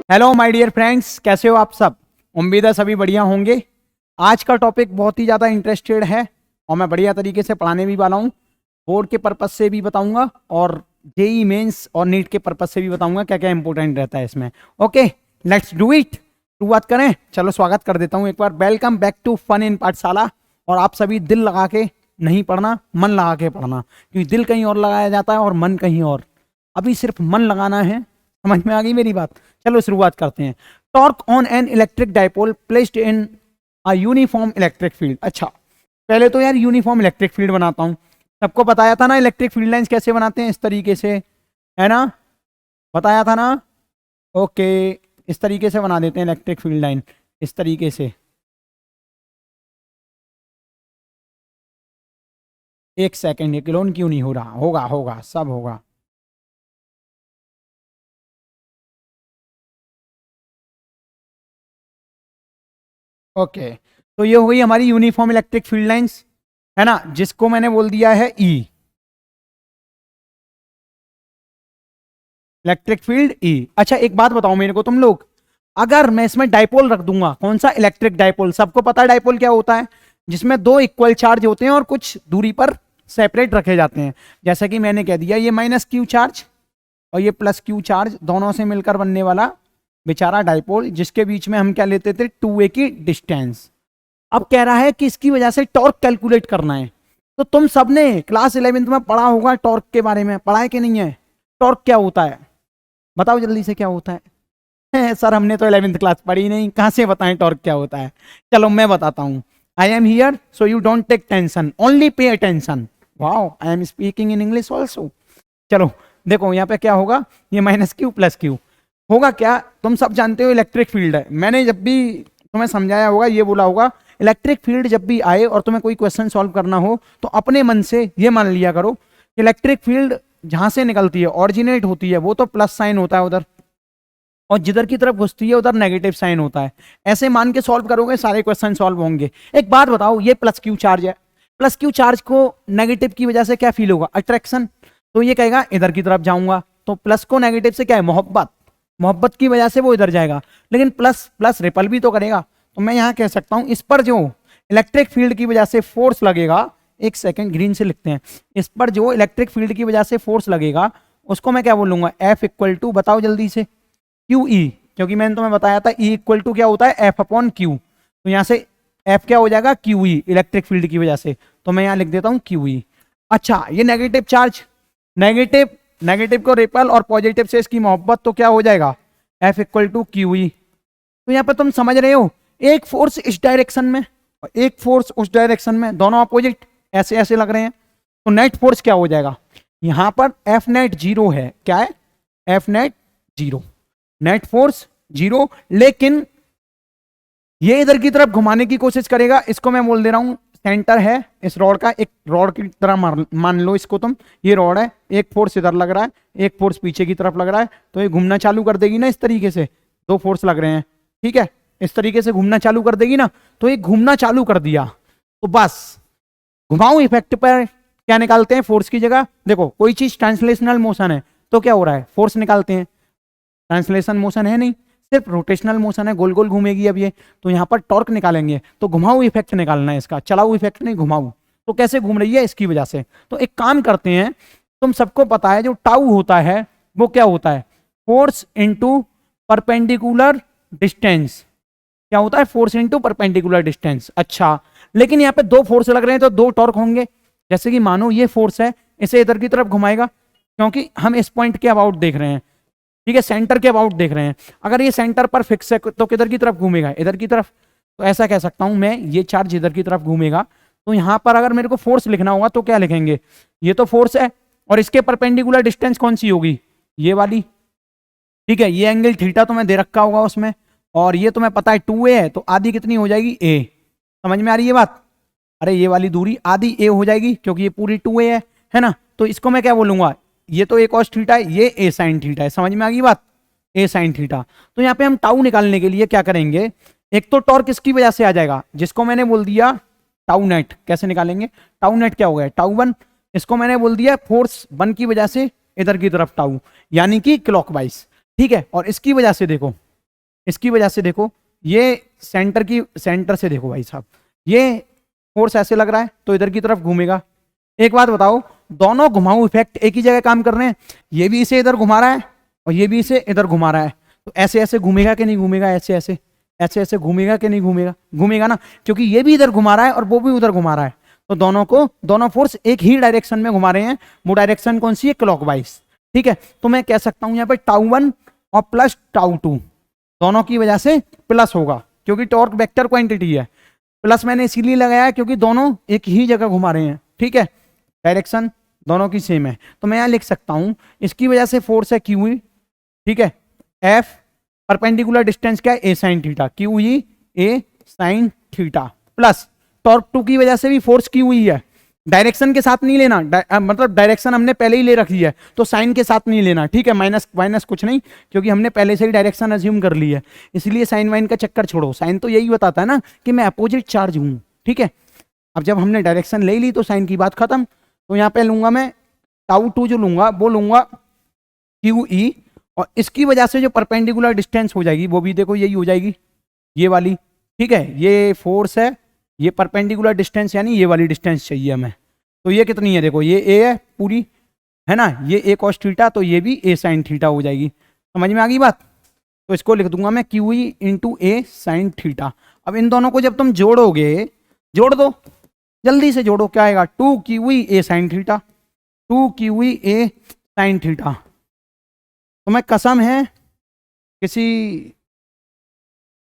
Hello my dear friends, कैसे हो आप सब। उम्मीद है सभी बढ़िया होंगे। आज का टॉपिक बहुत ही ज़्यादा इंटरेस्टेड है और मैं बढ़िया तरीके से पढ़ाने भी वाला हूँ। बोर्ड के पर्पस से भी बताऊंगा और जेई मेंस और नीट के पर्पस से भी बताऊंगा क्या क्या इंपॉर्टेंट रहता है इसमें। Okay, let's do it. शुरुआत करें। चलो स्वागत कर देता हूँ एक बार। Welcome back to fun in Pathshala. और आप सभी दिल लगा के नहीं पढ़ना, मन लगा के पढ़ना, क्योंकि दिल कहीं और लगाया जाता है और मन कहीं और। अभी सिर्फ मन लगाना है। समझ में आ गई मेरी बात। चलो शुरुआत करते हैं। Torque on an electric dipole placed in a uniform electric field. अच्छा, पहले तो यार यूनिफॉर्म इलेक्ट्रिक फील्ड बनाता हूं। सबको बताया था ना इलेक्ट्रिक फील्ड लाइंस कैसे बनाते हैं, इस तरीके से, है ना। बताया था ना। ओके, इस तरीके से बना देते हैं इलेक्ट्रिक फील्ड लाइन, इस तरीके से। एक सेकंड, ये क्लोन क्यों नहीं हो रहा। होगा होगा, सब होगा। ओके, तो ये हो गई हमारी यूनिफॉर्म इलेक्ट्रिक फील्ड लाइंस, है ना, जिसको मैंने बोल दिया है ई, इलेक्ट्रिक फील्ड ई। अच्छा एक बात बताओ मेरे को तुम लोग, अगर मैं इसमें डाइपोल रख दूंगा, कौन सा, इलेक्ट्रिक डाइपोल। सबको पता है डाइपोल क्या होता है, जिसमें दो इक्वल चार्ज होते हैं और कुछ दूरी पर सेपरेट रखे जाते हैं। जैसा कि मैंने कह दिया, ये माइनस क्यू चार्ज और ये प्लस क्यू चार्ज, दोनों से मिलकर बनने वाला बेचारा डाइपोल, जिसके बीच में हम क्या लेते थे, 2a की डिस्टेंस। अब कह रहा है कि इसकी वजह से टॉर्क कैलकुलेट करना है। तो तुम सबने क्लास 11th में पढ़ा होगा टॉर्क के बारे में, पढ़ा है कि नहीं है। टॉर्क क्या होता है, बताओ जल्दी से, क्या होता है। सर हमने तो 11th क्लास पढ़ी नहीं, कहाँ से बताएं टॉर्क क्या होता है। चलो मैं बताता हूँ। I am here so you don't take tension, only pay attention. Wow, I am speaking in English also. चलो देखो यहाँ पे क्या होगा, ये माइनस क्यू प्लस क्यू होगा। क्या तुम सब जानते हो इलेक्ट्रिक फील्ड है। मैंने जब भी तुम्हें समझाया होगा, ये बोला होगा, इलेक्ट्रिक फील्ड जब भी आए और तुम्हें कोई क्वेश्चन सॉल्व करना हो तो अपने मन से ये मान लिया करो, इलेक्ट्रिक फील्ड जहां से निकलती है, ऑरिजिनेट होती है, वो तो प्लस साइन होता है उधर, और जिधर की तरफ घुसती है उधर नेगेटिव साइन होता है। ऐसे मान के सॉल्व करोगे सारे क्वेश्चन सॉल्व होंगे। एक बात बताओ, ये प्लस क्यू चार्ज है, प्लस क्यू चार्ज को नेगेटिव की वजह से क्या फील होगा, अट्रैक्शन। तो ये कहेगा इधर की तरफ जाऊंगा, तो प्लस को नेगेटिव से क्या है, मोहब्बत, मोहब्बत की वजह से वो इधर जाएगा। लेकिन प्लस प्लस रिपल भी तो करेगा। तो मैं यहां कह सकता हूं, इस पर जो इलेक्ट्रिक फील्ड की वजह से फोर्स लगेगा, एक सेकेंड ग्रीन से लिखते हैं, इस पर जो इलेक्ट्रिक फील्ड की वजह से फोर्स लगेगा उसको मैं क्या बोलूंगा, एफ इक्वल टू, बताओ जल्दी से, क्यू ई। क्योंकि मैंने तुम्हें बताया था ई इक्वल टू क्या होता है, एफ अपॉन क्यू। तो यहां से एफ क्या हो जाएगा, क्यू ई, इलेक्ट्रिक फील्ड की वजह से। तो मैं यहां लिख देता हूं क्यू ई। अच्छा, ये नेगेटिव चार्ज, नेगेटिव, नेगेटिव को रिपल और पॉजिटिव से इसकी मोहब्बत, तो क्या हो जाएगा, F equal to Q E. तो यहां पर तुम समझ रहे हो, एक फोर्स इस डायरेक्शन में और एक फोर्स उस डायरेक्शन में, दोनों अपोजिट ऐसे ऐसे लग रहे हैं। तो नेट फोर्स क्या हो जाएगा, यहां पर एफ नेट जीरो है, क्या है, F net zero, net force zero. लेकिन ये इधर की तरफ घुमाने की कोशिश करेगा, इसको मैं बोल दे रहा हूं सेंटर है इस रॉड का, एक रॉड की तरह मान लो इसको तुम। ये रॉड है, एक फोर्स इधर लग रहा है, एक फोर्स पीछे की तरफ लग रहा है, तो ये घूमना चालू कर देगी ना इस तरीके से। दो फोर्स लग रहे हैं, ठीक है, इस तरीके से घूमना चालू कर देगी ना। तो ये घूमना चालू कर दिया, तो बस घुमाऊ इफेक्ट पर क्या निकालते हैं, फोर्स की जगह। देखो कोई चीज ट्रांसलेशनल मोशन है तो क्या हो रहा है, फोर्स निकालते हैं। ट्रांसलेशन मोशन है नहीं, सिर्फ रोटेशनल मोशन है, गोल गोल घूमेगी अब ये। तो यहां पर टॉर्क निकालेंगे, तो घुमाऊ इफेक्ट निकालना है इसका, चलाऊ इफेक्ट नहीं, घुमाऊ। तो कैसे घूम रही है, इसकी वजह से। तो एक काम करते हैं, तुम सबको पता है जो टाउ होता है वो क्या होता है, फोर्स इंटू परपेंडिकुलर डिस्टेंस। क्या होता है, फोर्स इंटू परपेंडिकुलर डिस्टेंस। अच्छा, लेकिन यहाँ पे दो फोर्स लग रहे हैं तो दो टॉर्क होंगे। जैसे कि मानो ये फोर्स है, इसे इधर की तरफ घुमाएगा, क्योंकि हम इस पॉइंट के अबाउट देख रहे हैं, ठीक है, सेंटर के अबाउट देख रहे हैं। अगर ये सेंटर पर फिक्स है तो किधर की तरफ घूमेगा, इधर की तरफ। तो ऐसा कह सकता हूं मैं, ये चार्ज इधर की तरफ घूमेगा। तो यहां पर अगर मेरे को फोर्स लिखना होगा तो क्या लिखेंगे, ये तो फोर्स है और इसके परपेंडिकुलर डिस्टेंस कौन सी होगी, ये वाली, ठीक है। ये एंगल थीटा तुम्हें दे रखा होगा उसमें, और ये तुम्हें पता है 2a है, तो आधी कितनी हो जाएगी, a। समझ में आ रही है बात। अरे ये वाली दूरी आधी a हो जाएगी, क्योंकि ये पूरी 2a है ना। तो इसको मैं क्या बोलूंगा, ये तो a cos थीटा है, ये a sin थीटा है। समझ में आ गई बात, a sin थीटा। तो यहाँ पे हम टाउ निकालने के लिए क्या करेंगे, एक तो टॉर्क किसकी वजह से आ जाएगा, जिसको मैंने बोल दिया टाउ नेट। कैसे निकालेंगे, टाउ नेट क्या हो गया, टाउ वन। इसको मैंने बोल दिया फोर्स वन की वजह से इधर की तरफ टाउ, यानी कि क्लॉकवाइज, ठीक है। और इसकी वजह से देखो, इसकी वजह से देखो ये सेंटर से देखो भाई साहब, ये फोर्स ऐसे लग रहा है तो इधर की तरफ घूमेगा। एक बात बताओ, दोनों घुमाऊ इफेक्ट एक ही जगह काम कर रहे हैं, ये भी इसे इधर घुमा रहा है और ये भी इसे इधर घुमा रहा है, तो ऐसे ऐसे घूमेगा कि नहीं घूमेगा, ऐसे ऐसे ऐसे ऐसे घूमेगा कि नहीं घूमेगा, घूमेगा ना, क्योंकि ये भी इधर घुमा रहा है और वो भी उधर घुमा रहा है, तो दोनों फोर्स एक ही डायरेक्शन में घुमा रहे हैं। वो डायरेक्शन कौन सी है, क्लॉकवाइज। ठीक है, तो मैं कह सकता हूं यहाँ पे τ1 और प्लस τ2 दोनों की वजह से प्लस होगा, क्योंकि टॉर्क वेक्टर क्वांटिटी है। प्लस मैंने इसीलिए लगाया क्योंकि दोनों एक ही जगह घुमा रहे हैं। ठीक है, डायरेक्शन दोनों की सेम है, तो मैं यहां लिख सकता हूं इसकी वजह से फोर्स है क्यू ई। ठीक है, एफ परपेंडिकुलर डिस्टेंस क्या है, ए साइन थीटा, क्यू ई ए साइन थीटा, प्लस टॉर्क 2 की वजह से भी फोर्स क्यू ई है। डायरेक्शन के साथ नहीं लेना, मतलब डायरेक्शन हमने पहले ही ले रखी है तो साइन के साथ नहीं लेना। ठीक है, माइनस माइनस कुछ नहीं, क्योंकि हमने पहले से ही डायरेक्शन अज्यूम कर ली है, इसलिए साइन वाइन का चक्कर छोड़ो। साइन तो यही बताता है ना कि मैं अपोजिट चार्ज हूं। ठीक है, अब जब हमने डायरेक्शन ले ली तो साइन की बात खत्म। तो यहाँ पे लूंगा मैं τ2 जो लूंगा वो लूंगा क्यू ई, और इसकी वजह से जो परपेंडिकुलर डिस्टेंस हो जाएगी वो भी देखो यही हो जाएगी, ये वाली। ठीक है, ये फोर्स है, ये परपेंडिकुलर डिस्टेंस यानी ये वाली डिस्टेंस चाहिए हमें, तो ये कितनी है देखो, ये ए है पूरी, है ना, ये ए कॉस थीटा, तो ये भी ए साइन थीटा हो जाएगी। समझ में आ गई बात, तो इसको लिख दूंगा मैं क्यू ई इंटू ए साइन थीटा। अब इन दोनों को जब तुम जोड़ोगे, जोड़ दो जल्दी से जोड़ो, क्या आएगा, 2 क्यू ई ए साइन थीटा, 2 क्यू ई ए साइन थीटा। तो मैं कसम है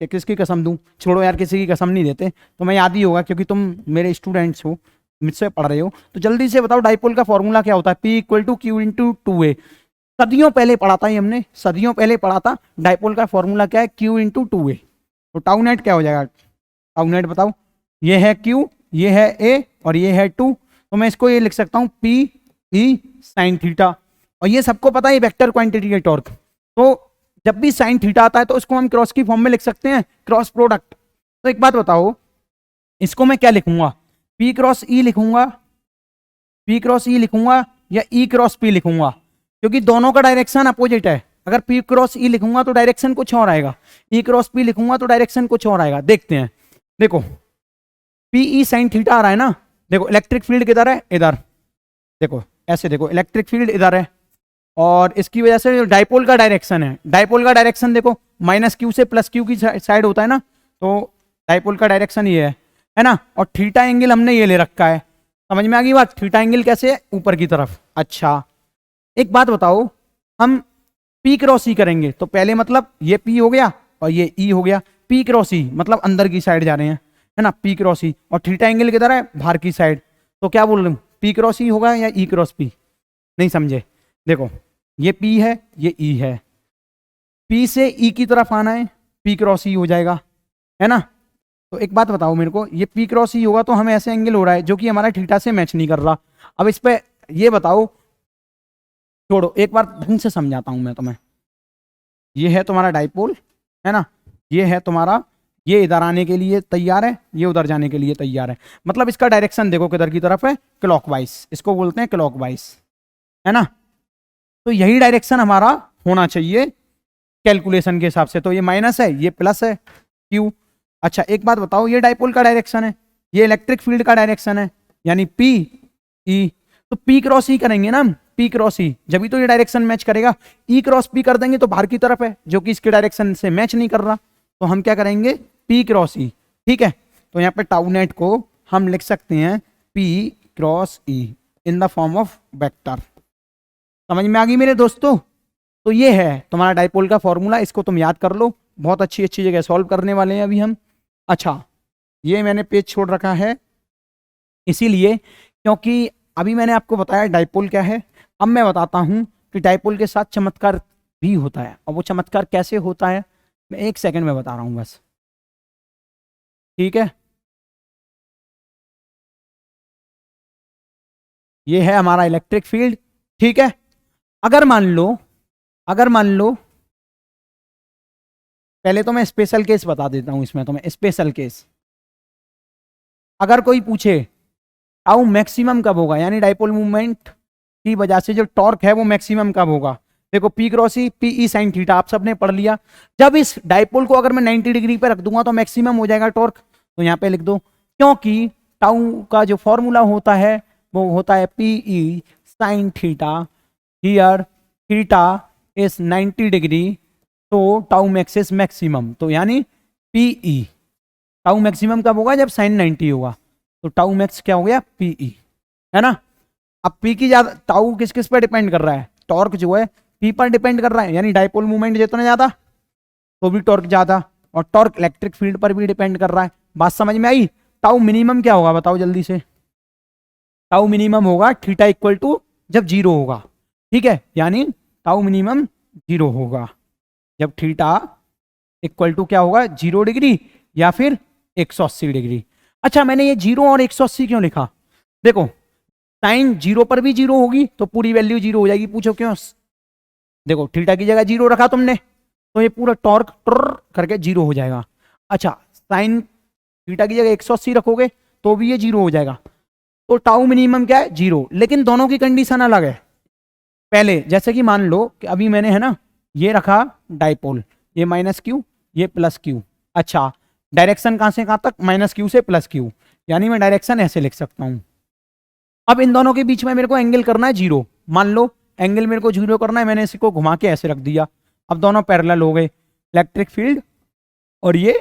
किसकी कसम दूं, छोड़ो यार, किसी की कसम नहीं देते, तो मैं याद ही होगा क्योंकि तुम मेरे स्टूडेंट्स हो, मुझसे पढ़ रहे हो, तो जल्दी से बताओ डाइपोल का फॉर्मूला क्या होता है, P equal to Q into 2a। सदियों पहले पढ़ा था ये हमने, सदियों पहले पढ़ा था। डाइपोल का फॉर्मूला क्या है, Q इंटू 2a। तो टाउ नेट क्या हो जाएगा, टाउ नेट बताओ, ये है Q, ये है A और ये है 2, तो मैं इसको ये लिख सकता हूँ P E साइन थीटा, और ये सबको पता है वेक्टर क्वांटिटी है टॉर्क, तो जब भी साइन थीटा आता है तो इसको हम क्रॉस की फॉर्म में लिख सकते हैं, क्रॉस प्रोडक्ट। तो एक बात बताओ, इसको मैं क्या लिखूंगा, P क्रॉस E लिखूंगा, P क्रॉस E लिखूंगा या E क्रॉस P लिखूंगा, क्योंकि दोनों का डायरेक्शन अपोजिट है। अगर P क्रॉस E लिखूंगा तो डायरेक्शन कुछ और आएगा, E क्रॉस P लिखूंगा तो डायरेक्शन कुछ और आएगा। देखते हैं, देखो P E साइन थीटा आ रहा है ना, देखो इलेक्ट्रिक फील्ड किधर है, इधर, देखो ऐसे, देखो इलेक्ट्रिक फील्ड इधर है, और इसकी वजह से डाइपोल का डायरेक्शन है, डाइपोल का डायरेक्शन देखो माइनस क्यू से प्लस क्यू की साइड होता है ना, तो डाइपोल का डायरेक्शन ये है ना, और थीटा एंगल हमने ये ले रखा है। समझ में आ गई बात, थीटा एंगल कैसे है, ऊपर की तरफ। अच्छा एक बात बताओ, हम P क्रॉस E करेंगे तो पहले मतलब ये P हो गया और ये E हो गया, P क्रॉस E मतलब अंदर की साइड जा रहे हैं, है ना, P क्रॉस E, और थीटा एंगल किधर है, बाहर की साइड, तो क्या बोल रहे हूँ, P क्रॉस E होगा या E क्रॉस P, नहीं समझे, देखो ये P है ये E है, P से E की तरफ आना है, P क्रॉस E हो जाएगा, है ना। तो एक बात बताओ मेरे को, ये P क्रॉस E होगा तो हमें ऐसे एंगल हो रहा है जो कि हमारा थीटा से मैच नहीं कर रहा। अब इस पे ये बताओ, छोड़ो एक बार ढंग से समझाता हूं मैं तुम्हें। ये है तुम्हारा डाइपोल, है ना, ये है तुम्हारा, ये इधर आने के लिए तैयार है, ये उधर जाने के लिए तैयार है, मतलब इसका डायरेक्शन देखो किधर की तरफ है, क्लॉकवाइज, इसको बोलते हैं क्लॉकवाइज, है ना। तो यही डायरेक्शन हमारा होना चाहिए कैलकुलेशन के हिसाब से, तो ये माइनस है ये प्लस है क्यू। अच्छा एक बात बताओ, ये डाइपोल का डायरेक्शन है, ये इलेक्ट्रिक फील्ड का डायरेक्शन है, यानी P E, तो P क्रॉस E करेंगे ना हम, P क्रॉस E, जब भी तो ये डायरेक्शन मैच करेगा। E क्रॉस P कर देंगे तो बाहर की तरफ है जो कि इसके डायरेक्शन से मैच नहीं कर रहा, तो हम क्या करेंगे, P क्रॉस E। ठीक है, तो यहाँ पे टाउ नेट को हम लिख सकते हैं P cross E in the form of vector. समझ में आ गई मेरे दोस्तों, तो ये है तुम्हारा डाइपोल का फॉर्मूला, इसको तुम याद कर लो, बहुत अच्छी अच्छी जगह सॉल्व करने वाले हैं अभी हम। अच्छा ये मैंने पेज छोड़ रखा है इसीलिए क्योंकि अभी मैंने आपको बताया डाइपोल क्या है, अब मैं बताता हूं कि डाइपोल के साथ चमत्कार भी होता है, और वो चमत्कार कैसे होता है मैं 1 सेकंड में बता रहा हूं बस, ठीक है। ये है हमारा इलेक्ट्रिक फील्ड, ठीक है। अगर मान लो पहले तो मैं स्पेशल केस बता देता हूं इसमें, तो मैं स्पेशल केस, अगर कोई पूछे टाउ मैक्सिमम कब होगा, यानी डाइपोल मूवमेंट की वजह से जो टॉर्क है वो मैक्सिमम कब होगा, देखो P क्रॉस ई PE साइन थीटा आप सबने पढ़ लिया। जब इस डाइपोल को अगर मैं 90 डिग्री पे रख दूंगा तो मैक्सिमम हो जाएगा टॉर्क, तो यहाँ पे लिख दो, क्योंकि टाउ का जो फॉर्मूला होता है वो होता है PE sine theta, here theta is 90 degree, तो टाउ मैक्स इज मैक्सिमम, तो यानी PE टाउ मैक्सिमम कब होगा, जब साइन 90 होगा, तो टाउ मैक्स क्या हो गया PE, है ना। अब P की ज्यादा टाउ किस किस पर डिपेंड कर रहा है, टॉर्क जो है P पर डिपेंड कर रहा है, यानी डाइपोल मूवमेंट जितना ज्यादा तो भी टॉर्क ज्यादा, और टॉर्क इलेक्ट्रिक फील्ड पर भी डिपेंड कर रहा है। बात समझ में आई। टाउ मिनिमम क्या होगा बताओ जल्दी से, टाउ मिनिमम होगा थीटा इक्वल टू जब जीरो होगा, ठीक है, यानी टाउ मिनिमम जीरो होगा जब थीटा इक्वल टू क्या होगा, 0 डिग्री या फिर 180 डिग्री। अच्छा मैंने ये 0 और 180 क्यों लिखा, देखो साइन 0 पर भी 0 होगी तो पूरी वैल्यू 0 हो जाएगी, पूछो क्यों। देखो थीटा की जगह 0 रखा तुमने तो ये पूरा टॉर्क ट्र करके 0 हो जाएगा। अच्छा साइन थीटा की जगह 180 रखोगे तो भी ये 0 हो जाएगा, तो टाउ मिनिमम क्या है 0, लेकिन दोनों की कंडीशन अलग है। पहले जैसे कि मान लो कि अभी मैंने है ना ये रखा डाइपोल, ये माइनस क्यू ये प्लस क्यू, अच्छा डायरेक्शन कहां से कहां तक, माइनस क्यू से प्लस क्यू, यानी मैं डायरेक्शन ऐसे लिख सकता हूं। अब इन दोनों के बीच में मेरे को एंगल करना है 0, मान लो एंगल मेरे को 0 करना है, मैंने इसको घुमा के ऐसे रख दिया, अब दोनों पैरेलल हो गए, इलेक्ट्रिक फील्ड और ये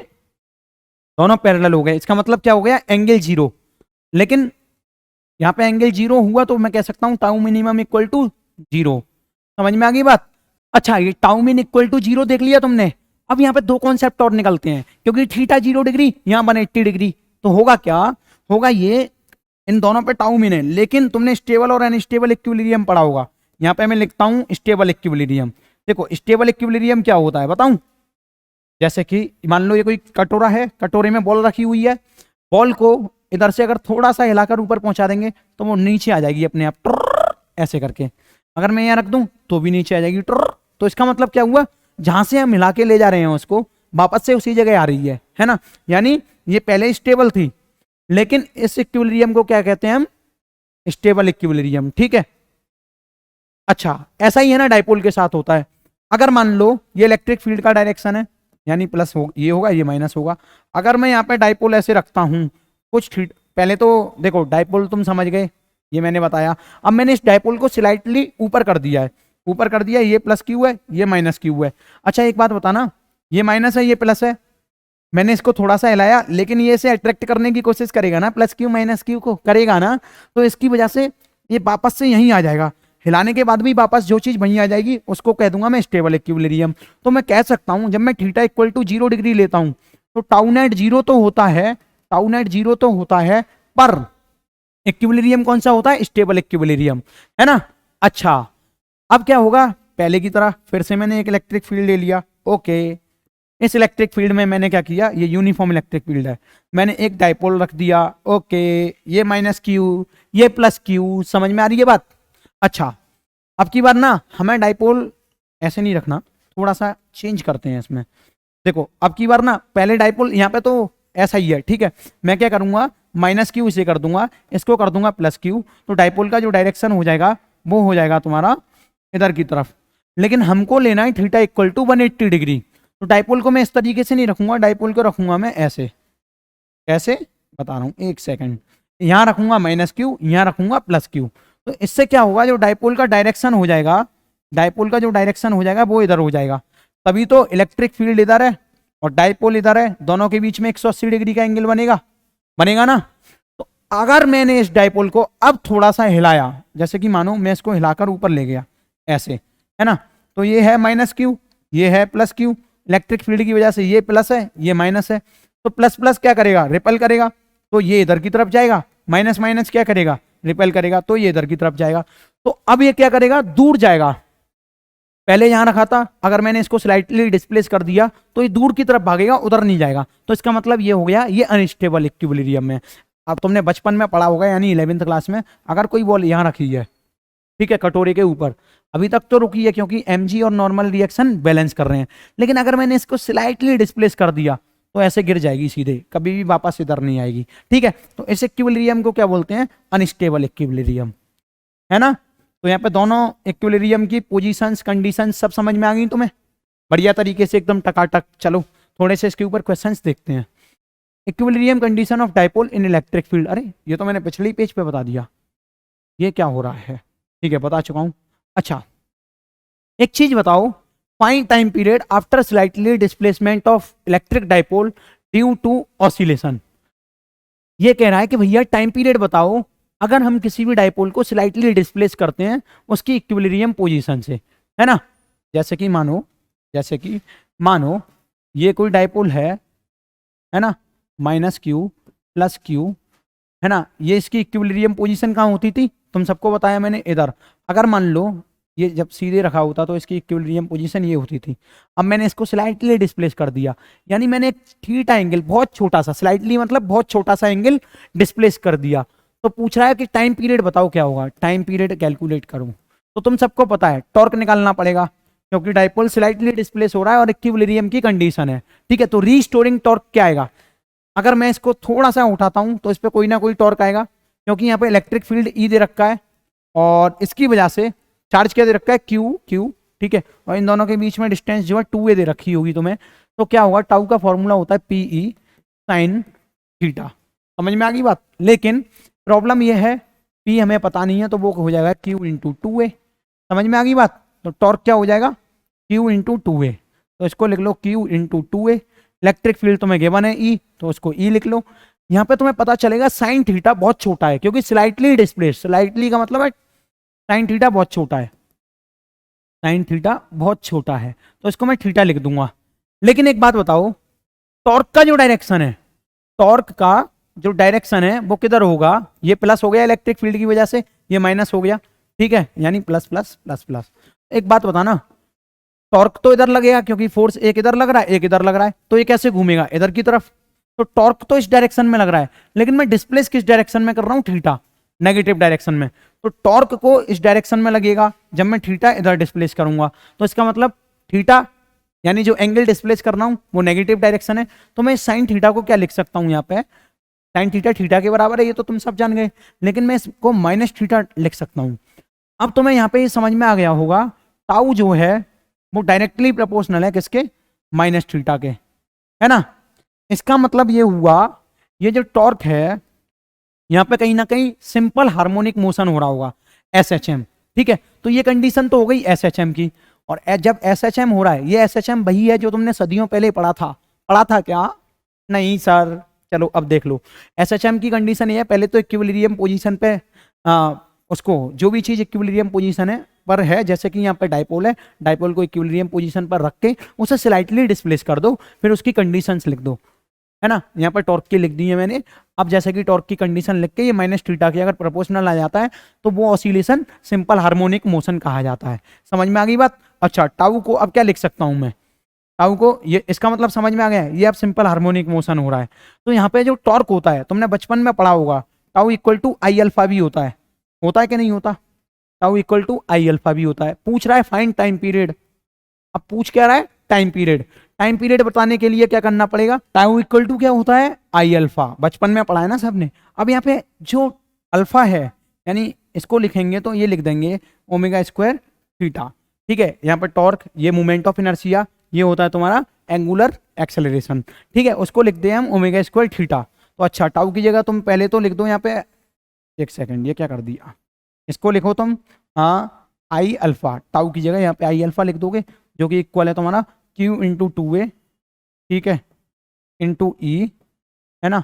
दोनों पैरेलल हो गए, इसका मतलब क्या हो गया एंगल 0, लेकिन यहाँ पे एंगल 0 हुआ तो मैं कह सकता हूँ टाउ मिनिमम इक्वल टू 0। समझ में आ गई बात। अच्छा ये टाउ मिन इक्वल टू 0 देख लिया तुमने, अब यहाँ पे दो कॉन्सेप्ट और निकलते हैं, क्योंकि थीटा 0 डिग्री यहाँ 180 डिग्री, तो होगा क्या, होगा ये इन दोनों पे टाउ मिन है, लेकिन तुमने स्टेबल और अनस्टेबल इक्विलिब्रियम पढ़ा होगा। यहाँ पे मैं लिखता हूँ स्टेबल इक्विलिब्रियम। देखो स्टेबल इक्विलिब्रियम क्या होता है बताऊं, जैसे कि मान लो ये कोई कटोरा है, कटोरे में बॉल रखी हुई है, बॉल को इधर से अगर थोड़ा सा हिलाकर ऊपर पहुंचा देंगे तो वो नीचे आ जाएगी अपने आप ऐसे करके, अगर मैं यहाँ रख दूं तो भी नीचे आ जाएगी। तो इसका मतलब क्या हुआ, जहां से हम हिला के ले जा रहे हैं उसको वापस से उसी जगह आ रही है ना, यानी ये पहले स्टेबल थी, लेकिन इस इक्विलिब्रियम को क्या कहते हैं हम, स्टेबल इक्विलिब्रियम, ठीक है। अच्छा ऐसा ही है ना डाइपोल के साथ होता है, अगर मान लो ये इलेक्ट्रिक फील्ड का डायरेक्शन है, यानी प्लस हो ये होगा ये माइनस होगा, अगर मैं यहाँ पे डाइपोल ऐसे रखता हूँ कुछ पहले तो देखो डाइपोल तुम समझ गए, ये मैंने बताया, अब मैंने इस डाइपोल को स्लाइटली ऊपर कर दिया है, ऊपर कर दिया, ये प्लस क्यू है ये माइनस क्यू है। अच्छा एक बात बताना, ये माइनस है ये प्लस है, मैंने इसको थोड़ा सा हिलाया लेकिन ये इसे अट्रैक्ट करने की कोशिश करेगा ना, प्लस क्यू माइनस क्यू को करेगा ना, तो इसकी वजह से ये वापस से यहीं आ जाएगा, हिलाने के बाद भी वापस जो चीज वहीं आ जाएगी उसको कह दूंगा मैं स्टेबल इक्विलिब्रियम। तो मैं कह सकता हूं जब मैं थीटा इक्वल टू 0 डिग्री लेता हूं तो टाउ नेट 0 तो होता है, टाउ नेट 0 तो होता है, पर इक्विलिब्रियम कौन सा होता है, स्टेबल इक्विलिब्रियम, है ना। अच्छा अब क्या होगा, पहले की तरह फिर से मैंने एक इलेक्ट्रिक फील्ड ले लिया, ओके, इस इलेक्ट्रिक फील्ड में मैंने क्या किया, ये यूनिफॉर्म इलेक्ट्रिक फील्ड है, मैंने एक डाइपोल रख दिया, ओके, ये माइनस क्यू ये प्लस क्यू, समझ में आ रही है बात। अच्छा अब की बार ना हमें डाइपोल ऐसे नहीं रखना, थोड़ा सा चेंज करते हैं इसमें। देखो अब की बार ना पहले डाइपोल यहाँ पे तो ऐसा ही है, ठीक है, मैं क्या करूंगा माइनस क्यू इसे कर दूंगा, इसको कर दूंगा प्लस क्यू, तो डाइपोल का जो डायरेक्शन हो जाएगा वो हो जाएगा तुम्हारा इधर की तरफ, लेकिन हमको लेना है थीटा इक्वल टू 180 डिग्री, तो डाइपोल को मैं इस तरीके से नहीं रखूंगा, डाइपोल को रखूंगा मैं ऐसे, कैसे बता रहा हूँ एक सेकंड, यहाँ रखूंगा माइनस क्यू यहाँ रखूंगा प्लस क्यू, तो इससे क्या होगा जो डाइपोल का डायरेक्शन हो जाएगा, डाइपोल का जो डायरेक्शन हो जाएगा वो इधर हो जाएगा, तभी तो इलेक्ट्रिक फील्ड इधर है और डाइपोल इधर है, दोनों के बीच में 180 डिग्री का एंगल बनेगा, बनेगा ना। तो अगर मैंने इस डाइपोल को अब थोड़ा सा हिलाया, जैसे कि मानो मैं इसको हिलाकर ऊपर ले गया ऐसे, है ना, तो ये है माइनस क्यू ये है प्लस क्यू, इलेक्ट्रिक फील्ड की वजह से ये प्लस है ये माइनस है, तो प्लस प्लस क्या करेगा रिपेल करेगा, तो ये इधर की तरफ जाएगा, माइनस माइनस क्या करेगा रिपेल करेगा, तो ये इधर की तरफ जाएगा, तो अब ये क्या करेगा दूर जाएगा, पहले यहां रखा था, अगर मैंने इसको स्लाइटली डिस्प्लेस कर दिया तो ये दूर की तरफ भागेगा उधर नहीं जाएगा, तो इसका मतलब ये हो गया ये अनस्टेबल इक्विलिब्रियम में। अब तुमने बचपन में पढ़ा होगा यानी 11th क्लास में, अगर कोई बॉल यहाँ रखी है, ठीक है, कटोरे के ऊपर, अभी तक तो रुकी है क्योंकि mg और नॉर्मल रिएक्शन बैलेंस कर रहे हैं, लेकिन अगर मैंने इसको स्लाइटली डिस्प्लेस कर दिया तो ऐसे गिर जाएगी सीधे, कभी भी वापस इधर नहीं आएगी, ठीक है। तो इस इक्विलिब्रियम को क्या बोलते हैं, अनस्टेबल इक्विलिब्रियम, है ना। तो यहाँ पे दोनों इक्विलिब्रियम की पोजीशंस कंडीशंस सब समझ में आ गई तुम्हें बढ़िया तरीके से एकदम टकाटक। चलो थोड़े से इसके ऊपर क्वेश्चंस देखते हैं। Equilibrium condition of dipole in electric field, अरे ये तो मैंने पिछले ही पेज पे बता दिया, ये क्या हो रहा है, ठीक है बता चुका हूं। अच्छा एक चीज बताओ, find time period after slightly displacement of electric dipole due to oscillation. ये कह रहा है कि भैया टाइम पीरियड बताओ अगर हम किसी भी डाइपोल को स्लाइटली डिस्प्लेस करते हैं उसकी इक्विलिब्रियम पोजीशन से, है ना। जैसे कि मानो ये कोई डाइपोल है ना, माइनस क्यू प्लस क्यू, है ना। ये इसकी इक्विलिब्रियम पोजीशन कहाँ होती थी, तुम सबको बताया मैंने, इधर। अगर मान लो ये जब सीधे रखा होता तो इसकी इक्विलिब्रियम पोजीशन ये होती थी। अब मैंने इसको स्लाइटली डिस्प्लेस कर दिया, यानी मैंने एक थीटा एंगल बहुत छोटा सा, स्लाइटली मतलब बहुत छोटा सा एंगल डिस्प्लेस कर दिया। तो पूछ रहा है कि टाइम पीरियड बताओ क्या होगा, टाइम पीरियड कैलकुलेट करूं तो तुम सबको पता है टॉर्क निकालना पड़ेगा, क्योंकि डाइपोल स्लाइटली डिस्प्लेस हो रहा है और इक्विलिब्रियम की कंडीशन है, ठीक है। तो रीस्टोरिंग टॉर्क क्या आएगा, अगर मैं इसको थोड़ा सा उठाता हूं तो इस पर कोई ना कोई टॉर्क आएगा, क्योंकि यहाँ पे इलेक्ट्रिक फील्ड ई दे रखा है और इसकी वजह से चार्ज क्या दे रखा है, क्यू, ठीक है। और इन दोनों के बीच में डिस्टेंस जो है 2a दे रखी होगी तुम्हें। तो क्या होगा, टाउ का फॉर्मूला होता है पीई साइन थीटा। समझ में आ गई बात। लेकिन प्रॉब्लम ये है पी हमें पता नहीं है, तो वो हो जाएगा क्यू इंटू 2a। समझ में आ गई बात। तो टॉर्क क्या हो जाएगा, क्यू इंटू 2a। तो इसको लिख लो Q into 2a। Electric field तुम्हें गिवन है ई, तो उसको ई लिख लो। यहाँ पे तुम्हें पता चलेगा साइन थीटा बहुत छोटा है, क्योंकि स्लाइटली डिस्प्लेस, स्लाइटली का मतलब है साइन थीटा बहुत छोटा है, साइन थीटा बहुत छोटा है, तो इसको मैं थीटा लिख दूंगा। लेकिन एक बात बताओ, टॉर्क का जो डायरेक्शन है, टॉर्क का जो डायरेक्शन है वो किधर होगा, ये प्लस हो गया इलेक्ट्रिक फील्ड की वजह से, ये माइनस हो गया, ठीक है, यानी प्लस प्लस प्लस प्लस। एक बात बताना, टॉर्क तो इधर लगेगा क्योंकि फोर्स एक इधर लग रहा है एक इधर लग रहा है, तो ये कैसे घूमेगा, इधर की तरफ। तो टॉर्क तो इस डायरेक्शन में लग रहा है, लेकिन मैं डिस्प्लेस किस डायरेक्शन में कर रहा हूं, थीटा, नेगेटिव डायरेक्शन में। तो टॉर्क को इस डायरेक्शन में लगेगा जब मैं थीटा इधर डिस्प्लेस करूंगा, तो इसका मतलब थीटा यानी जो एंगल डिस्प्लेस कर रहा हूं वो नेगेटिव डायरेक्शन है। तो मैं साइन थीटा को क्या लिख सकता हूं, यहाँ पे साइन थीटा थीटा के बराबर है, ये तो तुम सब जान गए, लेकिन मैं इसको माइनस थीटा लिख सकता हूं। अब तुम्हें यहाँ पे ये समझ में आ गया होगा, टाउ जो है वो डायरेक्टली प्रोपोर्शनल है किसके, माइनस थीटा के, है ना। इसका मतलब ये हुआ, ये जो टॉर्क है यहाँ पे कहीं ना कहीं सिंपल हार्मोनिक मोशन हो रहा होगा, SHM, ठीक है। तो ये कंडीशन तो हो गई SHM की। और जब SHM हो रहा है, ये SHM वही है जो तुमने सदियों पहले पढ़ा था क्या, नहीं सर, चलो अब देख लो। SHM की कंडीशन ये है, पहले तो इक्विलिब्रियम पोजीशन पे उसको जो भी चीज इक्विलिब्रियम पोजीशन है पर है, जैसे कि यहाँ पे डाइपोल है, डाइपोल को इक्विलिब्रियम पोजीशन पर रख के उसे स्लाइटली डिस्प्लेस कर दो, फिर उसकी कंडीशंस लिख दो, है ना। यहाँ पर टॉर्क की लिख दी है मैंने। अब जैसे कि टॉर्क की कंडीशन लिख के ये माइनस थीटा की अगर प्रोपोर्शनल आ जाता है तो वो ऑसिलेशन सिंपल हार्मोनिक मोशन कहा जाता है। समझ में आ गई बात। अच्छा टाउ को अब क्या लिख सकता हूं मैं, टाउ को, ये इसका मतलब समझ में आ गया है, ये अब सिंपल हार्मोनिक मोशन हो रहा है। तो यहाँ पे जो टॉर्क होता है तुमने बचपन में पढ़ा होगा, tau equal to I alpha भी होता है कि नहीं होता, tau equal to I alpha भी होता है। पूछ रहा है फाइंड टाइम पीरियड, अब पूछ क्या रहा है, टाइम पीरियड। टाइम पीरियड बताने के लिए क्या करना पड़ेगा, टाउ इक्वल टू क्या होता है, आई अल्फा, बचपन में पढ़ा है ना सबने। अब यहाँ पे जो अल्फा है यानी इसको लिखेंगे तो ये लिख देंगे ओमेगा स्क्वायर थीटा, ठीक है। यहाँ पर टॉर्क, ये मोमेंट ऑफ इनर्शिया, ये होता है तुम्हारा एंगुलर एक्सेलरेशन, ठीक है, उसको लिख दे हम ओमेगा स्क्वायर थीटा। तो अच्छा टाउ की जगह तुम पहले तो लिख दो यहाँ पे, एक सेकंड ये क्या कर दिया, इसको लिखो तुम आई अल्फा, टाउ की जगह यहाँ पे आई अल्फा लिख दोगे, जो कि इक्वल है तुम्हारा क्यू इंटू 2a, ठीक है, इंटू ई, है ना,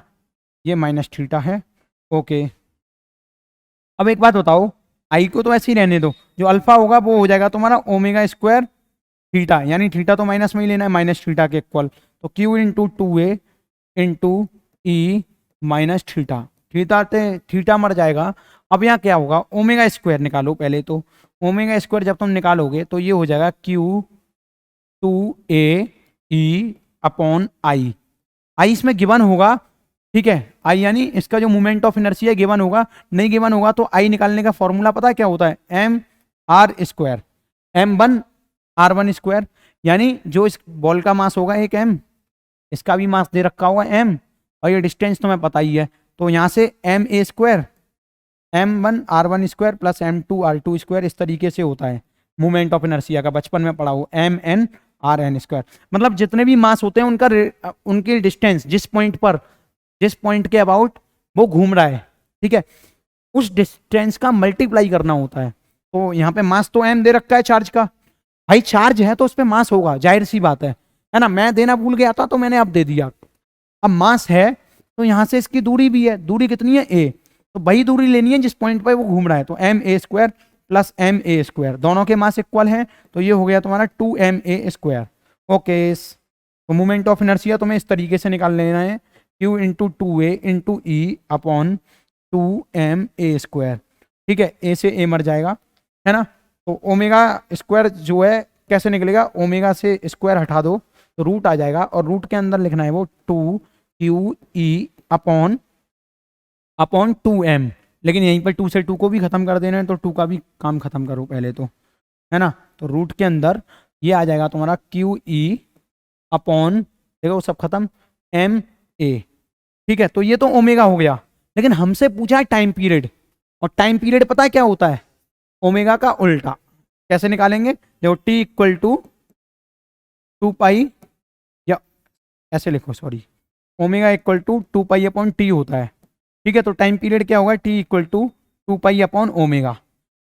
ये माइनस थीटा है, ओके। अब एक बात बताओ, आई को तो ऐसे ही रहने दो, जो अल्फा होगा वो हो जाएगा तुम्हारा ओमेगा स्क्वायर थीटा, यानी थीटा तो माइनस में ही लेना है, माइनस थीटा के इक्वल। तो Q into 2a into E minus theta, theta मर जाएगा। अब यहाँ क्या होगा, ओमेगा स्क्वायर निकालो पहले तो, ओमेगा स्क्वायर जब तुम निकालोगे तो ये हो जाएगा Q 2a E upon I, आई इसमें गिवन होगा, ठीक है, आई यानी इसका जो मोमेंट ऑफ इनर्शिया गिवन होगा, नहीं गिवन होगा तो आई निकालने का फॉर्मूला पता है क्या होता है, M R square, M1 R1 square, यानी जो इस बॉल का मास होगा एक m, इसका भी मास दे रखा होगा m, और ये डिस्टेंस तुम्हें पता ही है, तो यहाँ से ma square m1r1 square plus m2r2 square, इस तरीके से होता है मोमेंट ऑफ इनर्शिया का, बचपन में पढ़ा हो, mn/r(n) स्क्वायर। मतलब जितने भी मास होते हैं उनका उनकी डिस्टेंस जिस पॉइंट के अबाउट वो घूम रहा है, ठीक है, उस डिस्टेंस का मल्टीप्लाई करना होता है। तो यहाँ पे मास तो m दे रखा है चार्ज का, भाई चार्ज है तो उस पर मास होगा, जाहिर सी बात है ना। मैं देना भूल गया था तो मैंने अब दे दिया। अब मास है तो यहां से इसकी दूरी भी है, दूरी कितनी है a, तो वही दूरी लेनी है जिस पॉइंट पर वो घूम रहा है। तो ma² प्लस ma², दोनों के मास इक्वल हैं, तो ये हो गया तुम्हारा 2ma²। ओके, तो मोमेंट ऑफ इनर्शिया तुम्हें इस तरीके से निकाल लेना है, q इंटू 2a इंटू ई अपॉन 2ma², ठीक है, a से a मर जाएगा, है ना। तो ओमेगा स्क्वायर जो है कैसे निकलेगा, ओमेगा से स्क्वायर हटा दो तो रूट आ जाएगा, और रूट के अंदर लिखना है वो 2qe अपॉन 2m, लेकिन यहीं पर 2 से 2 को भी खत्म कर देना है, तो 2 का भी काम खत्म करो पहले तो, है ना। तो रूट के अंदर ये आ जाएगा तुम्हारा qe अपॉन, देखो सब खत्म, ma, ठीक है। तो ये तो ओमेगा हो गया, लेकिन हमसे पूछा है टाइम पीरियड, और टाइम पीरियड पता है क्या होता है, ओमेगा का उल्टा। कैसे निकालेंगे, देखो t इक्वल टू 2 पाई, या ऐसे लिखो, sorry, omega equal to 2 pi upon T होता है, ठीक है। तो टाइम पीरियड क्या होगा, t equal to 2 pi upon omega,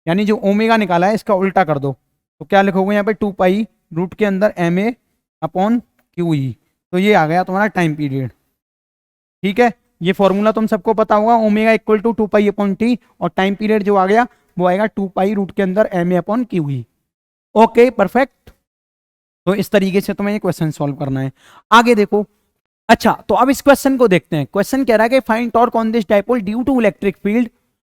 यानी जो ओमेगा निकाला है इसका उल्टा कर दो, तो क्या लिखोगे यहाँ पे 2 पाई रूट के अंदर ma अपॉन QE, तो ये आ गया तुम्हारा टाइम पीरियड, ठीक है। ये फॉर्मूला तुम सबको पता होगा, omega equal to 2 pi upon T, और टाइम पीरियड जो आ गया वो आएगा 2 पाई रूट के अंदर ma upon QE। Okay, perfect. तो इस तरीके से तुम्हें ये क्वेश्चन सॉल्व करना है। आगे देखो, अच्छा तो अब इस क्वेश्चन को देखते हैं। क्वेश्चन कह रहा है कि find torque on this dipole due to electric field,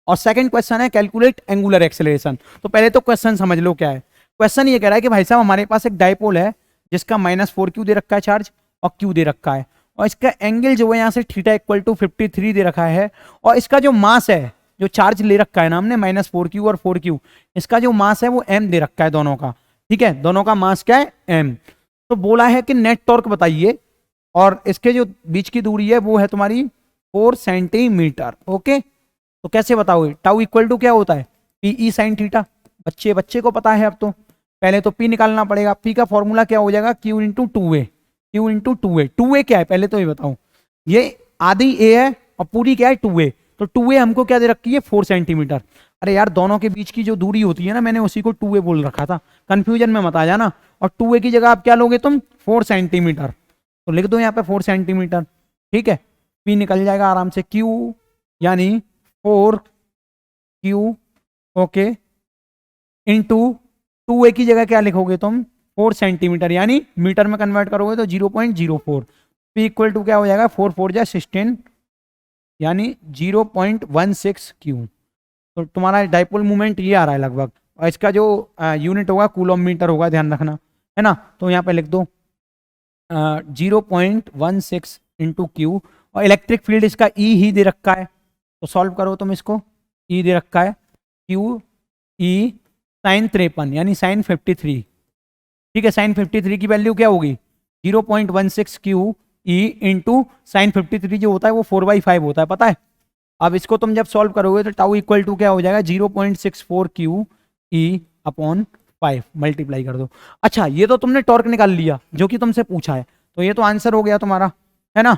और सेकंड क्वेश्चन है कैलकुलेट एंगुलर एक्सेलरेशन। तो पहले तो क्वेश्चन समझ लो क्या है। क्वेश्चन ये कह रहा है कि भाई साहब हमारे पास एक डाइपोल है जिसका -4q दे रखा है चार्ज, और q दे रखा है, और इसका एंगल जो है यहाँ से थीटा इक्वल टू 53 दे रखा है, और इसका जो मास है, जो चार्ज ले रखा है ना हमने -4q और 4q, इसका जो मास है वो m दे रखा है दोनों का, ठीक है, दोनों का मास क्या है m। तो बोला है कि नेट टॉर्क बताइए, और इसके जो बीच की दूरी है वो है तुम्हारी 4 सेंटीमीटर। ओके, तो कैसे बताओगे, टाउ इक्वल टू क्या होता है, पीई साइन थीटा, बच्चे को पता है। अब तो पहले तो पी निकालना पड़ेगा, पी का फॉर्मूला क्या हो जाएगा, Q into 2a, Q into 2a, 2a क्या है पहले तो ये बताऊं, ये आधी a है और पूरी क्या है 2a, तो 2a हमको क्या दे रखी है 4 सेंटीमीटर। अरे यार दोनों के बीच की जो दूरी होती है ना, मैंने उसी को 2a बोल रखा था, कंफ्यूजन में मत आ जाना। और 2a की जगह आप क्या लोगे तुम, 4 सेंटीमीटर, तो लिख दो यहाँ पे 4 सेंटीमीटर, ठीक है। पी निकल जाएगा आराम से, क्यू यानी 4q, ओके, इंटू 2a की जगह क्या लिखोगे तुम 4 सेंटीमीटर, यानी मीटर में कन्वर्ट करोगे तो 0.04, पी इक्वल टू क्या हो जाएगा 4 4 जा 16, यानी 0.16q। तो तुम्हारा डाइपोल मूवमेंट ये आ रहा है लगभग, और इसका जो यूनिट होगा कूलम मीटर होगा, ध्यान रखना, है ना। तो यहाँ पे लिख दो 0.16 इंटू क्यू, और इलेक्ट्रिक फील्ड इसका ई ही दे रखा है, तो सॉल्व करो तुम इसको, ई दे रखा है क्यू ई साइन 53 यानी साइन 53, ठीक है। साइन 53 की वैल्यू क्या होगी 0.16 क्यू ई इंटू साइन 53 जो होता है वो 4/5 होता है, पता है। अब इसको तुम जब सॉल्व करोगे तो टाउ इक्वल टू क्या हो जाएगा 0.64 क्यू ई अपॉन 5, मल्टीप्लाई कर दो। अच्छा ये तो तुमने टॉर्क निकाल लिया जो कि तुमसे पूछा है, तो ये तो आंसर हो गया तुम्हारा, है ना।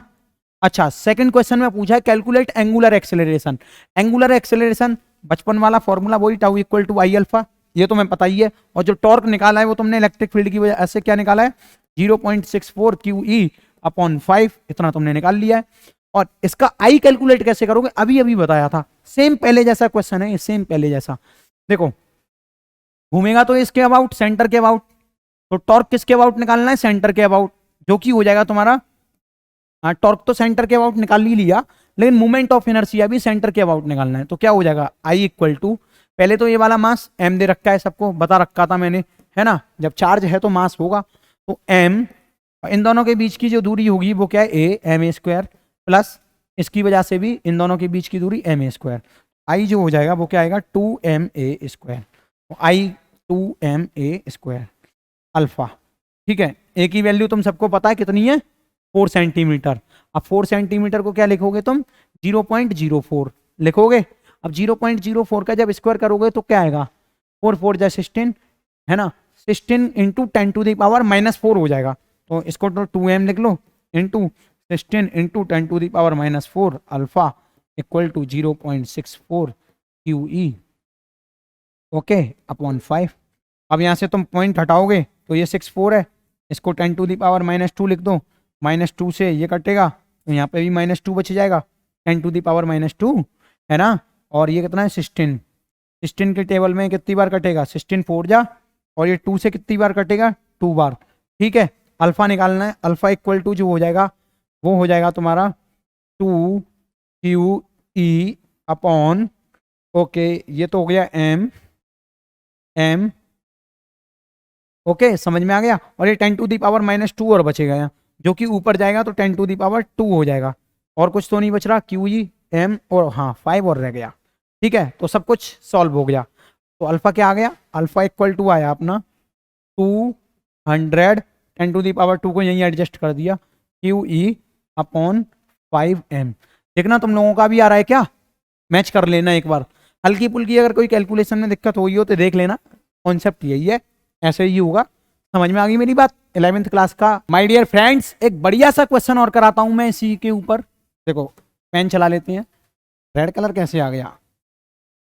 अच्छा सेकंड क्वेश्चन में पूछा है calculate angular acceleration. Angular acceleration बचपन वाला फॉर्मूला वही, tau equal to I alpha, ये तो मैं पता ही है। और जो टॉर्क निकाला है वो तुमने इलेक्ट्रिक फील्ड की वजह से क्या निकाला है 0.64 क्यू ई अपॉन 5, इतना तुमने निकाल लिया है। और इसका आई कैलकुलेट कैसे करोगे, अभी अभी बताया था, सेम पहले जैसा क्वेश्चन है ये, सेम पहले जैसा। देखो घूमेगा तो इसके अबाउट, सेंटर के अबाउट, तो टॉर्क किसके अबाउट निकालना है सेंटर के अबाउट, जो कि हो जाएगा तुम्हारा, हाँ टॉर्क तो सेंटर के अबाउट निकाल ही लिया, लेकिन मूवमेंट ऑफ इनर्शिया भी सेंटर के अबाउट निकालना है। तो क्या हो जाएगा आई इक्वल टू, पहले तो ये वाला मास m दे रखा है, सबको बता रखा था मैंने, है ना। जब चार्ज है तो मास होगा, तो m, इन दोनों के बीच की जो दूरी होगी वो क्या है a, ma² प्लस इसकी वजह से भी इन दोनों के बीच की दूरी ma², आई जो हो जाएगा वो क्या आएगा 2ma², आई 2ma² अल्फा, ठीक है। ए की वैल्यू तुम सबको पता है कितनी है 4 सेंटीमीटर। अब 4 सेंटीमीटर को क्या लिखोगे तुम 0.04 लिखोगे। अब 0.04 का जब स्क्वायर करोगे तो क्या आएगा, 4 4 जा 16 है ना, 16 इंटू 10⁻⁻4 हो जाएगा। तो इसको तो 2m लिख लो into 16 into 10⁻⁻4 alpha equal to 0.64 QE okay upon 5। अब यहाँ से तुम पॉइंट हटाओगे तो ये 64 है, इसको 10⁻⁻2 लिख दो, -2 से ये कटेगा तो यहाँ पे भी -2 बच जाएगा, 10⁻2 है ना। और ये कितना है 16, 16 के टेबल में कितनी बार कटेगा, 16 4 जा, और ये 2 से कितनी बार कटेगा 2 बार। ठीक है, अल्फा निकालना है, अल्फा इक्वल टू जो हो जाएगा वो हो जाएगा तुम्हारा 2QE अपॉन ओके, ये तो हो गया m ओके समझ में आ गया। और ये 10⁻⁻2 और बचेगा यहाँ, जो कि ऊपर जाएगा तो 10⁻2 हो जाएगा, और कुछ तो नहीं बच रहा, QE m और हाँ 5 और रह गया। ठीक है, तो सब कुछ सॉल्व हो गया। तो अल्फा क्या आ गया, अल्फा इक्वल टू आया अपना 200, 10⁻2 को यहीं एडजस्ट कर दिया, QE अपॉन 5m। देखना तुम लोगों का भी आ रहा है क्या, मैच कर लेना एक बार। हल्की फुल्की अगर कोई कैलकुलेशन में दिक्कत हो हो तो देख लेना, कॉन्सेप्ट यही है, ऐसे ही होगा। समझ में आ गई मेरी बात, 11th क्लास का। माय डियर फ्रेंड्स, एक बढ़िया सा क्वेश्चन और कराता हूं मैं इसी के ऊपर। देखो पेन चला लेते हैं, रेड कलर कैसे आ गया,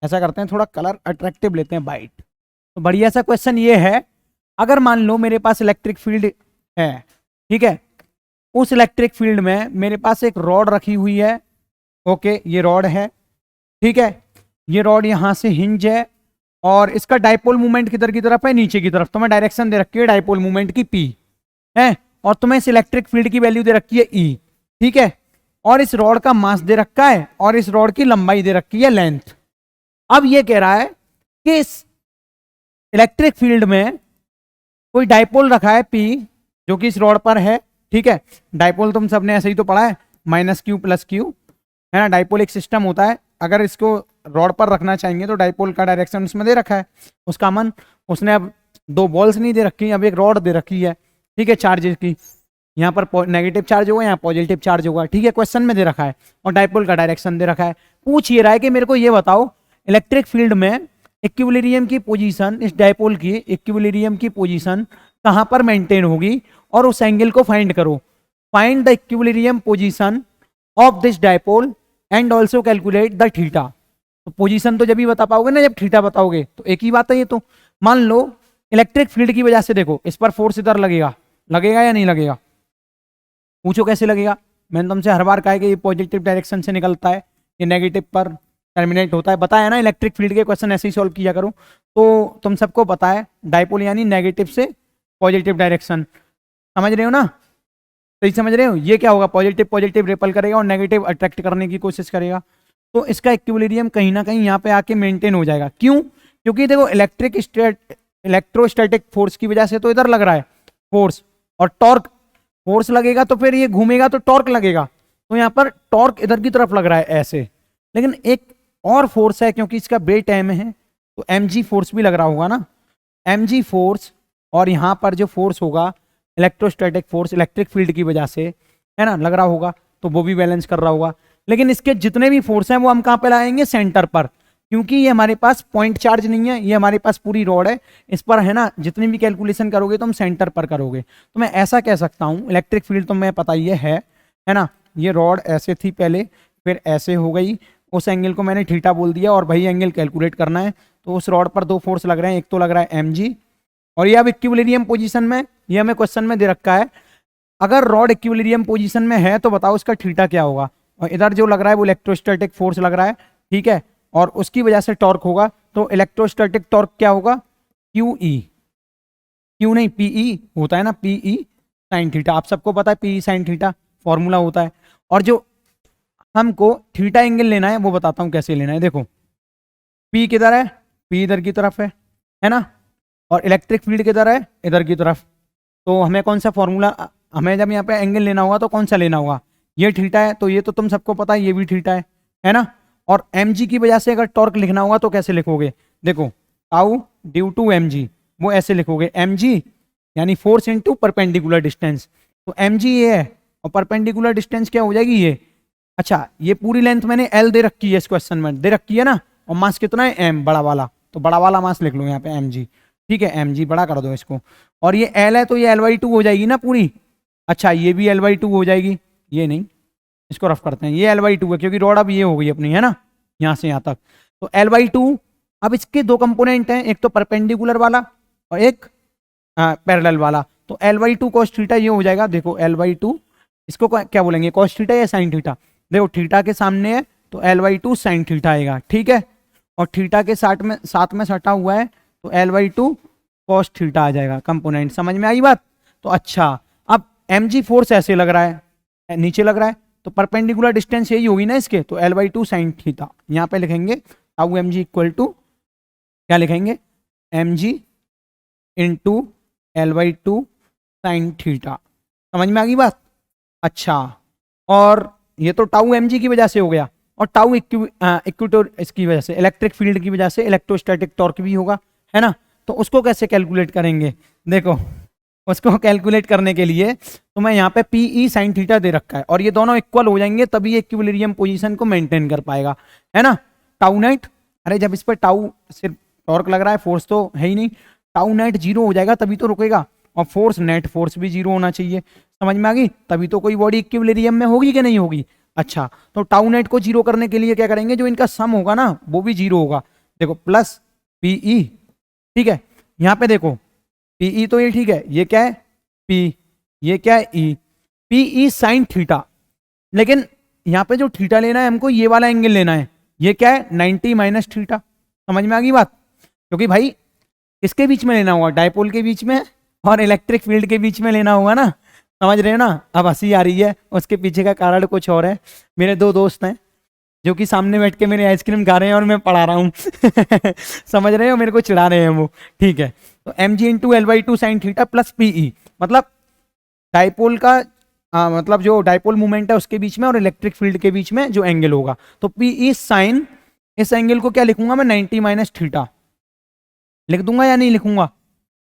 ऐसा करते हैं थोड़ा कलर अट्रैक्टिव लेते हैं, वाइट। तो बढ़िया सा क्वेश्चन ये है, अगर मान लो मेरे पास इलेक्ट्रिक फील्ड है, ठीक है, उस इलेक्ट्रिक फील्ड में मेरे पास एक रॉड रखी हुई है, ओके ये रॉड है, ठीक है, ये रॉड यहां से हिंज है, और इसका डाइपोल मूवमेंट किधर की तरफ है, नीचे की तरफ। तुम्हें डायरेक्शन दे रखी है डाइपोल मूवमेंट की P है, और तुम्हें इस इलेक्ट्रिक फील्ड की वैल्यू दे रखी है E, ठीक है, और इस रॉड का मास दे रखा है, और इस रॉड की लंबाई दे रखी है लेंथ। अब ये कह रहा है कि इस इलेक्ट्रिक फील्ड में कोई डाइपोल रखा है P, जो कि इस रॉड पर है, ठीक है। डाइपोल तुम सबने ऐसे ही तो पढ़ा है, -q + q है ना। डाइपोल एक सिस्टम होता है, अगर इसको रॉड पर रखना चाहेंगे तो डाइपोल का डायरेक्शन उसमें दे रखा है, उसका मन, उसने अब 2 बॉल्स नहीं दे रखी, अब एक रॉड दे रखी है, ठीक है, चार्जेस की, यहाँ पर नेगेटिव चार्ज होगा, यहाँ पॉजिटिव चार्ज होगा, ठीक है, क्वेश्चन में दे रखा है, और डाइपोल का डायरेक्शन दे रखा है। पूछ ये रहा है कि मेरे को ये बताओ इलेक्ट्रिक फील्ड में इक्विलिब्रियम की पोजीशन, इस डाइपोल की इक्विलिब्रियम की पोजीशन कहाँ पर मेंटेन होगी, और उस एंगल को फाइंड करो। Find the equilibrium position of this dipole and also calculate the theta. तो पोजीशन तो जब ही बता पाओगे ना जब थीटा बताओगे, तो एक ही बात है ये तो। मान लो इलेक्ट्रिक फील्ड की वजह से देखो इस पर फोर्स इधर लगेगा, लगेगा या नहीं लगेगा, पूछो कैसे लगेगा। मैंने तुमसे हर बार कहा कि ये पॉजिटिव डायरेक्शन से निकलता है, ये नेगेटिव पर टर्मिनेट होता है, बताया ना। इलेक्ट्रिक फील्ड के क्वेश्चन ऐसे ही सॉल्व किया करो। तो तुम सबको पता है डाइपोल यानी नेगेटिव से पॉजिटिव डायरेक्शन, समझ रहे हो ना, सही समझ रहे हो। ये क्या होगा, पॉजिटिव पॉजिटिव रिपल करेगा और नेगेटिव अट्रैक्ट करने की कोशिश करेगा, तो इसका इक्विलिब्रियम कहीं ना कहीं यहाँ पे आके मेंटेन हो जाएगा। क्यों, क्योंकि देखो इलेक्ट्रोस्टैटिक फोर्स की वजह से तो इधर लग रहा है फोर्स, और टॉर्क, फोर्स लगेगा तो फिर ये घूमेगा तो टॉर्क लगेगा, तो यहाँ पर टॉर्क इधर की तरफ लग रहा है ऐसे। लेकिन एक और फोर्स है, क्योंकि इसका बेट m है, तो mg फोर्स भी लग रहा होगा ना, mg फोर्स, और यहाँ पर जो फोर्स होगा इलेक्ट्रोस्टैटिक फोर्स इलेक्ट्रिक फील्ड की वजह से, है ना, लग रहा होगा, तो वो भी बैलेंस कर रहा होगा। लेकिन इसके जितने भी फोर्स हैं वो हम कहाँ पे लाएंगे, सेंटर पर, क्योंकि ये हमारे पास पॉइंट चार्ज नहीं है, ये हमारे पास पूरी रॉड है, इस पर है ना जितनी भी कैलकुलेशन करोगे तो हम सेंटर पर करोगे। तो मैं ऐसा कह सकता हूँ, इलेक्ट्रिक फील्ड तो मैं पता ही है ना, ये रॉड ऐसे थी पहले, फिर ऐसे हो गई, उस एंगल को मैंने थीटा बोल दिया, और वही एंगल कैलकुलेट करना है। तो उस रॉड पर 2 फोर्स लग रहे हैं, एक तो लग रहा है mg, और ये अब इक्विलिब्रियम पोजीशन में, ये हमें क्वेश्चन में दे रखा है। अगर रॉड इक्विलिब्रियम पोजीशन में है तो बताओ इसका थीटा क्या होगा, और इधर जो लग रहा है वो इलेक्ट्रोस्टैटिक फोर्स लग रहा है, ठीक है, और उसकी वजह से टॉर्क होगा, तो इलेक्ट्रोस्टैटिक टॉर्क क्या होगा, QE, क्यू नहीं PE होता है ना, PE साइन थीटा, आप सबको पता है PE साइन थीटा फॉर्मूला होता है। और जो हमको थीटा एंगल लेना है वो बताता हूं कैसे लेना है। देखो P किधर है, P इधर की तरफ है ना, और इलेक्ट्रिक फील्ड किधर है, इधर की तरफ। तो हमें कौन सा फॉर्मूला, हमें जब यहाँ पे एंगल लेना होगा तो कौन सा लेना होगा, ये थीटा है, तो ये तो तुम सबको पता है, ये भी थीटा है ना। और mg की वजह से अगर टॉर्क लिखना होगा तो कैसे लिखोगे, देखो टाउ ड्यू टू mg, वो ऐसे लिखोगे, mg यानी फोर्स इनटू परपेंडिकुलर डिस्टेंस। तो mg ये है, और परपेंडिकुलर डिस्टेंस क्या हो जाएगी, ये अच्छा ये पूरी लेंथ मैंने एल दे रखी है, इस क्वेश्चन में दे रखी है ना, और मास कितना है एम, बड़ा वाला, तो बड़ा वाला मास लिख लो यहाँ पे एम जी, ठीक है एम जी बड़ा कर दो इसको, और ये एल है तो ये L/2 हो जाएगी ना पूरी। अच्छा ये भी L/2 हो जाएगी, ये नहीं, इसको रफ करते हैं, ये L/2 है क्योंकि रॉड अब ये हो गई अपनी, है ना, यहाँ से यहाँ तक, तो L/2। अब इसके दो कंपोनेंट हैं, एक तो परपेंडिकुलर वाला और एक पैरेलल वाला, तो L/2 cos थीटा ये हो जाएगा, देखो L/2 इसको क्या बोलेंगे, cos थीटा या sin थीटा, देखो थीटा के सामने है तो L/2 sin थीटा आएगा, ठीक है, और थीटा के साथ में सटा हुआ है तो L/2 cos थीटा आ जाएगा, कंपोनेंट समझ में आई बात। तो अच्छा अब mg फोर्स ऐसे लग रहा है, नीचे लग रहा है, तो परपेंडिकुलर डिस्टेंस यही होगी ना इसके, तो L/2 sin थीटा यहाँ पे लिखेंगे, टाउ mg इक्वल टू क्या लिखेंगे, mg into L/2 sin theta, समझ में आ गई बात। अच्छा और ये तो टाउ mg की वजह से हो गया, और टाउ इक्विटोर इसकी वजह से, इलेक्ट्रिक फील्ड की वजह से इलेक्ट्रोस्टैटिक टॉर्क भी होगा, है ना, तो उसको कैसे कैलकुलेट करेंगे, देखो उसको कैलकुलेट करने के लिए तो मैं यहाँ पे PE sin थीटा दे रखा है, और ये दोनों इक्वल हो जाएंगे तभी इक्विलिब्रियम पोजीशन को मेंटेन कर पाएगा, है ना। टाउ नेट, अरे जब इस पर टाउ सिर्फ टॉर्क लग रहा है, फोर्स तो है ही नहीं, टाउ नेट 0 हो जाएगा तभी तो रुकेगा, और फोर्स नेट फोर्स भी 0 होना चाहिए, समझ में आ गई, तभी तो कोई बॉडी इक्विलिब्रियम में होगी कि नहीं होगी। अच्छा तो टाउ नेट को 0 करने के लिए क्या करेंगे, जो इनका सम होगा ना वो भी 0 होगा, देखो प्लस PE, ठीक है, यहाँ पे देखो PE तो ये ठीक है, ये क्या है P, ये क्या है E, PE sin थीटा, लेकिन यहाँ पे जो थीटा लेना है हमको ये वाला एंगल लेना है, ये क्या है 90 माइनस थीटा, समझ में आ गई बात, क्योंकि भाई इसके बीच में लेना होगा, डायपोल के बीच में और इलेक्ट्रिक फील्ड के बीच में लेना होगा ना, समझ रहे हो ना। अब हंसी आ रही है, उसके पीछे का कारण कुछ और है, मेरे दो दोस्त हैं जो कि सामने बैठ के मेरे आइसक्रीम खा रहे हैं और मैं पढ़ा रहा हूँ समझ रहे हो, मेरे को चिढ़ा रहे हैं वो, ठीक है, तो mg into L/2 sin theta plus PE, मतलब डायपोल का मतलब जो डायपोल मूवमेंट है उसके बीच में और इलेक्ट्रिक फील्ड के बीच में जो एंगल होगा, तो PE साइन, इस एंगल को क्या लिखूंगा मैं 90 माइनस थीटा लिख दूंगा या नहीं लिखूंगा,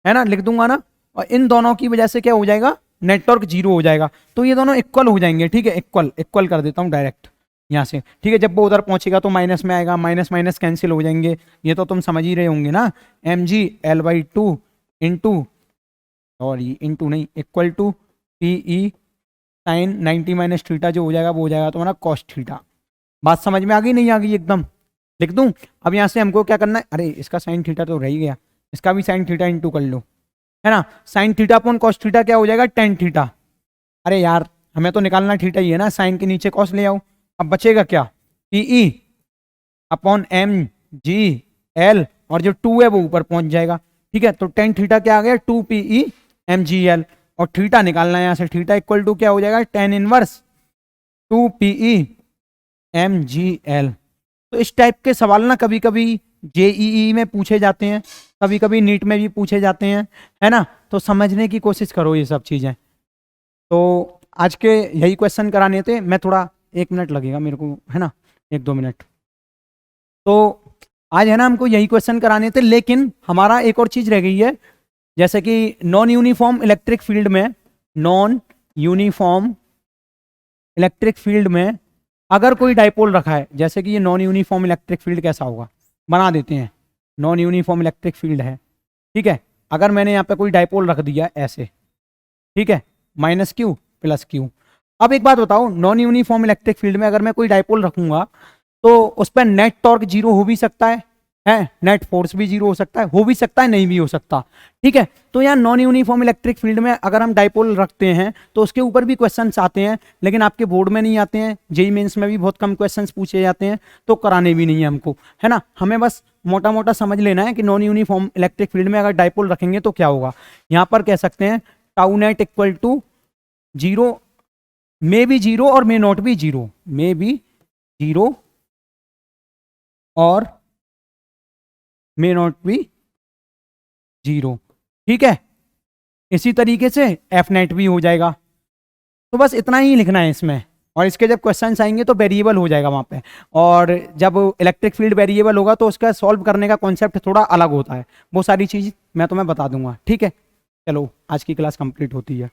है ना, लिख दूंगा ना, और इन दोनों की वजह से क्या हो जाएगा, नेटवर्क 0 हो जाएगा, तो ये दोनों इक्वल हो जाएंगे, ठीक है, इक्वल कर देता हूँ डायरेक्ट यहाँ से, ठीक है, जब वो उधर पहुंचेगा तो माइनस में आएगा, माइनस माइनस कैंसिल हो जाएंगे, ये तो तुम समझ ही रहे होंगे ना, mg L/2 इंटू, और ये इंटू नहीं, equal to PE sine 90 minus theta जो हो जाएगा वो हो जाएगा तुम्हारा cos थीटा। बात समझ में आ गई नहीं आ गई, एकदम लिख दूं। अब यहाँ से हमको क्या करना है, अरे इसका साइन थीटा तो रह ही गया, इसका भी साइन थीटा इंटू कर लो, है ना, sine theta upon cos theta क्या हो जाएगा tan थीटा, अरे यार हमें तो निकालना थीटा ही है ना, साइन के नीचे cos ले आओ, अब बचेगा क्या, PE अपॉन MGL, और जो 2 है वो ऊपर पहुंच जाएगा, ठीक है, तो tan थीटा क्या आ गया 2PE MGL, और थीटा निकालना है यहाँ से, थीटा इक्वल टू क्या हो जाएगा tan इनवर्स 2PE MGL। तो इस टाइप के सवाल ना कभी कभी JEE में पूछे जाते हैं, कभी कभी नीट में भी पूछे जाते हैं, है ना, तो समझने की कोशिश करो ये सब चीज़ें। तो आज के यही क्वेश्चन कराने थे, मैं थोड़ा 1 मिनट लगेगा मेरे को, है ना, 1-2 मिनट, तो आज है ना हमको यही क्वेश्चन कराने थे, लेकिन हमारा एक और चीज़ रह गई है, जैसे कि नॉन यूनिफॉर्म इलेक्ट्रिक फील्ड में, नॉन यूनिफॉर्म इलेक्ट्रिक फील्ड में अगर कोई डाइपोल रखा है, जैसे कि ये नॉन यूनिफॉर्म इलेक्ट्रिक फील्ड कैसा होगा बना देते हैं, नॉन यूनिफॉर्म इलेक्ट्रिक फील्ड है, ठीक है, अगर मैंने यहाँ पे कोई डाइपोल रख दिया ऐसे, ठीक है, माइनस क्यू प्लस क्यू। अब एक बात बताओ, नॉन यूनिफॉर्म इलेक्ट्रिक फील्ड में अगर मैं कोई डाइपोल रखूंगा तो उस पर नेट टॉर्क 0 हो भी सकता है, नेट फोर्स भी 0 हो सकता है, हो भी सकता है, नहीं भी हो सकता, ठीक है। तो यहाँ नॉन यूनिफॉर्म इलेक्ट्रिक फील्ड में अगर हम डाइपोल रखते हैं तो उसके ऊपर भी क्वेश्चंस आते हैं, लेकिन आपके बोर्ड में नहीं आते हैं, जेईई मेंस में भी बहुत कम क्वेश्चंस पूछे जाते हैं, तो कराने भी नहीं है हमको, है ना, हमें बस मोटा मोटा समझ लेना है कि नॉन यूनिफॉर्म इलेक्ट्रिक फील्ड में अगर डाइपोल रखेंगे तो क्या होगा। यहाँ पर कह सकते हैं tau net equal to 0, may be 0 और may not be 0, may be 0 और मे नॉट बी 0, ठीक है, इसी तरीके से एफ नेट भी हो जाएगा। तो बस इतना ही लिखना है इसमें, और इसके जब क्वेश्चंस आएंगे तो वेरिएबल हो जाएगा वहाँ पे, और जब इलेक्ट्रिक फील्ड वेरिएबल होगा तो उसका सॉल्व करने का कॉन्सेप्ट थोड़ा अलग होता है, वो सारी चीज़ मैं तुम्हें बता दूंगा, ठीक है। चलो आज की क्लास कंप्लीट होती है।